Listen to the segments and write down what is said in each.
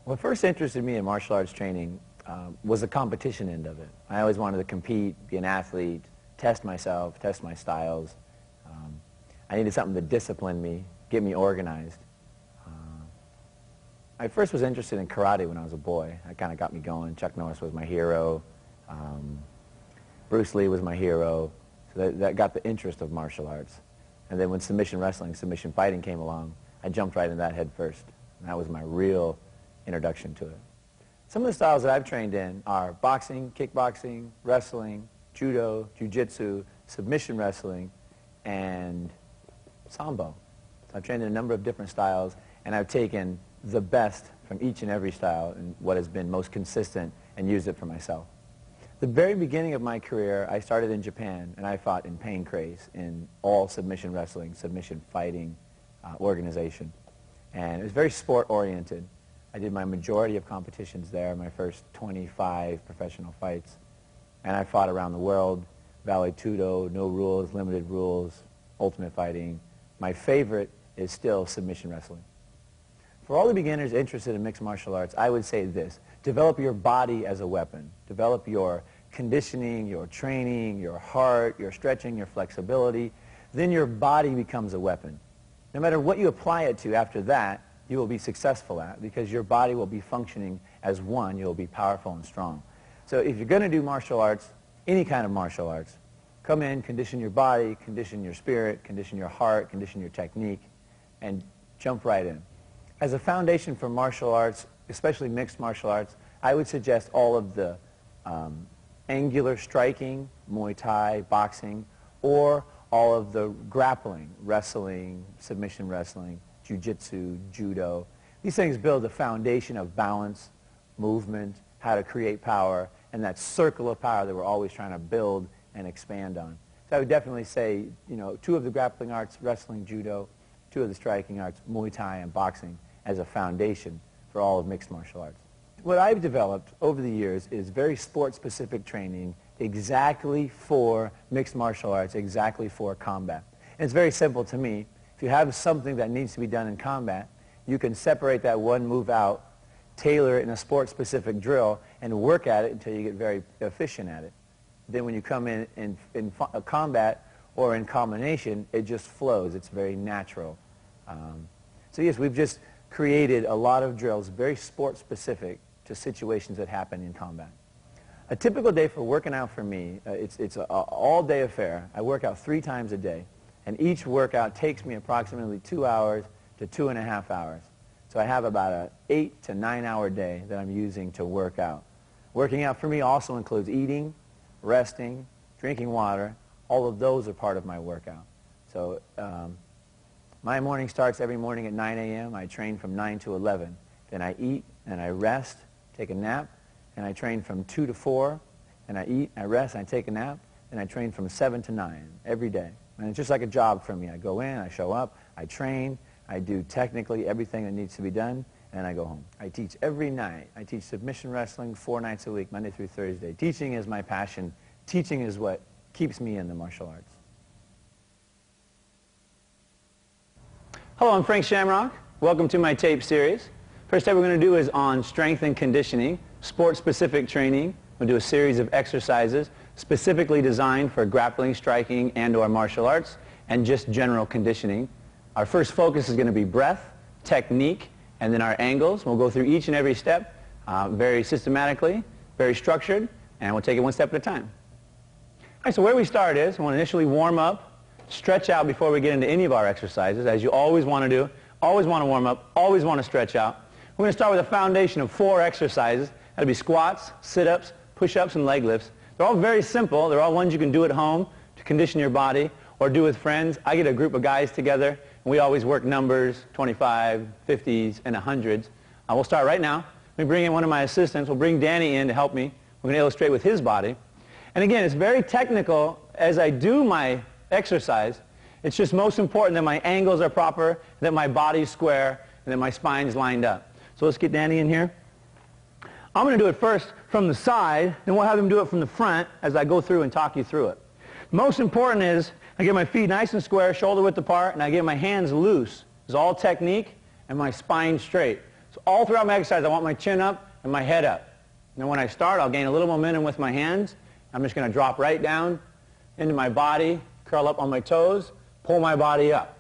What first interested me in martial arts training was the competition end of it. I always wanted to compete, be an athlete, test myself, test my styles. I needed something to discipline me, get me organized. I first was interested in karate when I was a boy. That kind of got me going. Chuck Norris was my hero. Bruce Lee was my hero. So that got the interest of martial arts. And then when submission wrestling, submission fighting came along, I jumped right into that head first. And that was my real introduction to it. Some of the styles that I've trained in are boxing, kickboxing, wrestling, judo, jiu-jitsu, submission wrestling, and sambo. So I've trained in a number of different styles, and I've taken the best from each and every style and what has been most consistent and used it for myself. The very beginning of my career, I started in Japan, and I fought in Pain Craze in all submission wrestling, submission fighting organization. And it was very sport-oriented. I did my majority of competitions there, my first 25 professional fights. And I fought around the world, Vale Tudo, no rules, limited rules, ultimate fighting. My favorite is still submission wrestling. For all the beginners interested in mixed martial arts, I would say this: develop your body as a weapon. Develop your conditioning, your training, your heart, your stretching, your flexibility. Then your body becomes a weapon. No matter what you apply it to after that, you will be successful at, because your body will be functioning as one. You'll be powerful and strong. So if you're going to do martial arts, any kind of martial arts, come in, condition your body, condition your spirit, condition your heart, condition your technique, and jump right in. As a foundation for martial arts, especially mixed martial arts, I would suggest all of the angular striking, Muay Thai, boxing, or all of the grappling, wrestling, submission wrestling, jiu-jitsu, judo. These things build a foundation of balance, movement, how to create power, and that circle of power that we're always trying to build and expand on. So I would definitely say, two of the grappling arts, wrestling, judo, two of the striking arts, Muay Thai and boxing, as a foundation for all of mixed martial arts. What I've developed over the years is very sport-specific training exactly for mixed martial arts, exactly for combat. And it's very simple to me. If you have something that needs to be done in combat, you can separate that one move out, tailor it in a sport-specific drill, and work at it until you get very efficient at it. Then when you come in combat or in combination, it just flows. It's very natural. So yes, we've just created a lot of drills very sport-specific to situations that happen in combat. A typical day for working out for me, it's an all-day affair. I work out 3 times a day, and each workout takes me approximately 2 hours to 2.5 hours. So I have about an 8 to 9 hour day that I'm using to work out. Working out for me also includes eating, resting, drinking water. All of those are part of my workout. So my morning starts every morning at 9 a.m. I train from 9 to 11. Then I eat and I rest, take a nap, and I train from 2 to 4. And I eat, I rest, and I take a nap, and I train from 7 to 9 every day. And it's just like a job for me. I go in, I show up, I train, I do technically everything that needs to be done, and I go home. I teach every night. I teach submission wrestling 4 nights a week, Monday through Thursday. Teaching is my passion. Teaching is what keeps me in the martial arts. Hello, I'm Frank Shamrock. Welcome to my tape series. First step we're going to do is on strength and conditioning, sport-specific training. We'll do a series of exercises specifically designed for grappling, striking, and/or martial arts, and just general conditioning. Our first focus is going to be breath, technique, and then our angles. We'll go through each and every step very systematically, very structured, and we'll take it one step at a time. All right, so where we start is we want to initially warm up, stretch out before we get into any of our exercises, as you always want to do. Always want to warm up, always want to stretch out. We're going to start with a foundation of 4 exercises. That'll be squats, sit-ups, push-ups, and leg lifts. They're all very simple. They're all ones you can do at home to condition your body or do with friends. I get a group of guys together, and we always work numbers, 25, 50s, and 100s. We'll start right now. We bring in one of my assistants. We'll bring Danny in to help me. We're going to illustrate with his body. And again, it's very technical as I do my exercise. It's just most important that my angles are proper, that my body's square, and that my spine's lined up. So let's get Danny in here. I'm going to do it first from the side, then we'll have him do it from the front as I go through and talk you through it. Most important is I get my feet nice and square, shoulder width apart, and I get my hands loose. It's all technique and my spine straight. So all throughout my exercise, I want my chin up and my head up. And then when I start, I'll gain a little momentum with my hands. I'm just going to drop right down into my body, curl up on my toes, pull my body up.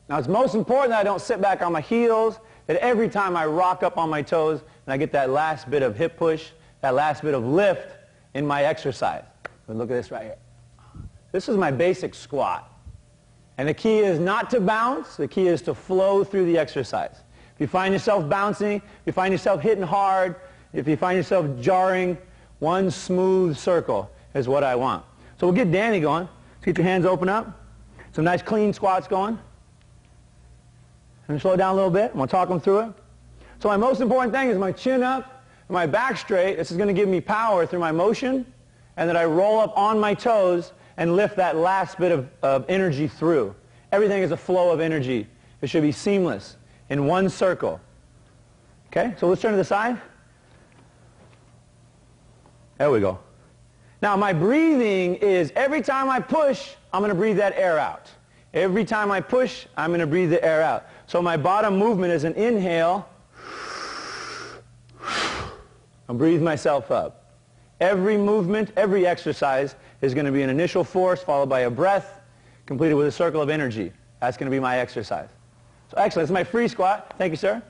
Now, it's most important that I don't sit back on my heels, that every time I rock up on my toes and I get that last bit of hip push, that last bit of lift in my exercise. But look at this right here. This is my basic squat. And the key is not to bounce. The key is to flow through the exercise. If you find yourself bouncing, if you find yourself hitting hard, if you find yourself jarring, one smooth circle is what I want. So we'll get Danny going. So get your hands open up. Some nice clean squats going. And slow down a little bit. I'm going to talk them through it. So my most important thing is my chin up and my back straight. This is going to give me power through my motion, and that I roll up on my toes and lift that last bit of energy through. Everything is a flow of energy. It should be seamless in one circle. Okay, so let's turn to the side. There we go. Now my breathing is every time I push, I'm going to breathe that air out. Every time I push, I'm going to breathe the air out. So my bottom movement is an inhale. I'll breathe myself up. Every movement, every exercise is going to be an initial force followed by a breath completed with a circle of energy. That's going to be my exercise. So excellent. That's my free squat. Thank you, sir.